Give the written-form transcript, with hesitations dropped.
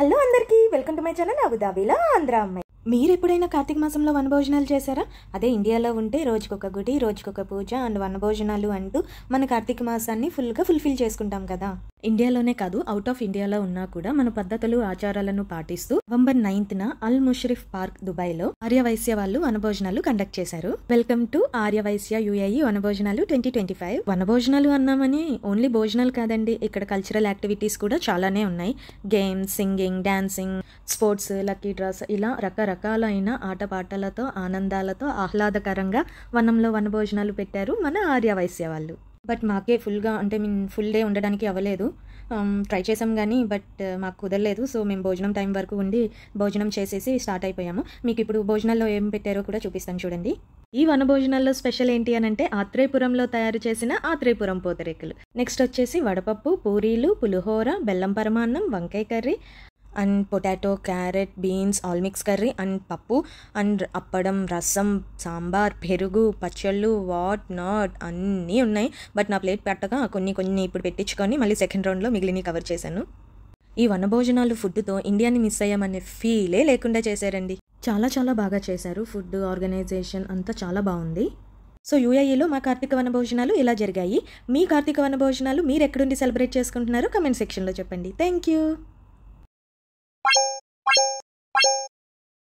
Hello అందరికీ welcome to my channel అబుదాబిలో ఆంధ్ర అమ్మాయి. మీరు ఎప్పుడైనా కార్తీక మాసంలో వనభోజనాలు చేశారా? అదే ఇండియాలో ఉంటే రోజుకొక గుడి, రోజుకొక పూజ అండ్ వనభోజనాలు అంటూ మన కార్తీక మాసాన్ని ఫుల్గా ఫుల్ఫిల్ చేసుకుంటాం కదా. ఇండియాలోనే కాదు, అవుట్ ఆఫ్ ఇండియాలో ఉన్నా కూడా మన పద్ధతులు ఆచారాలను పాటిస్తూ నవంబర్ 9న అల్ ముషరిఫ్ పార్క్ దుబాయ్లో ఆర్యవైశ్య వాళ్ళు వనభోజనాలు కండక్ట్ చేశారు. వెల్కమ్ టు ఆర్యవైశ్య యుఏఈ వనభోజనాలు 2025. వనభోజనాలు అన్నామని ఓన్లీ భోజనాలు కాదండి, ఇక్కడ కల్చరల్ యాక్టివిటీస్ కూడా చాలానే ఉన్నాయి. Games, singing, dancing, sports, lucky draws, ఇలా రకరకాలైన ఆటపాటలతో ఆనందాలతో ఆహ్లాదకరంగా వనంలో వనభోజనాలు పెట్టారు మన ఆర్యవైశ్య వాళ్ళు. బట్ మాకే ఫుల్గా అంటే ఫుల్ డే ఉండడానికి అవ్వలేదు. ట్రై చేసాం కానీ బట్ మాకు కుదరలేదు. సో మేము భోజనం టైం వరకు ఉండి భోజనం చేసేసి స్టార్ట్ అయిపోయాము. మీకు ఇప్పుడు భోజనాల్లో ఏం పెట్టారో కూడా చూపిస్తాను చూడండి. ఈ వనభోజనాల్లో స్పెషల్ ఏంటి అని అంటే ఆత్రేయపురంలో తయారు చేసిన ఆత్రేయపురం పూతరేకులు. నెక్స్ట్ వచ్చేసి వడపప్పు, పూరీలు, పులిహోర, బెల్లం పరమాన్నం, వంకాయ curry and potato, carrot, beans, all mix curry and పప్పు అండ్ అప్పడం, రసం, సాంబార్, పెరుగు, పచ్చళ్ళు, వాట్ నాట్ అన్నీ ఉన్నాయి. బట్ నా ప్లేట్ పెట్టగా కొన్ని ఇప్పుడు పెట్టించుకొని మళ్ళీ సెకండ్ రౌండ్లో మిగిలిన కవర్ చేశాను. ఈ వనభోజనాలు ఫుడ్తో ఇండియాని మిస్ అయ్యామనే ఫీలే లేకుండా చేశారండి. చాలా బాగా చేశారు. ఫుడ్ ఆర్గనైజేషన్ అంతా చాలా బాగుంది. సో యూఏఈలో మా కార్తీక వనభోజనాలు ఇలా జరిగాయి. మీ కార్తీక వనభోజనాలు మీరు ఎక్కడుండి సెలబ్రేట్ చేసుకుంటున్నారో కమెంట్ సెక్షన్లో చెప్పండి. Thank you.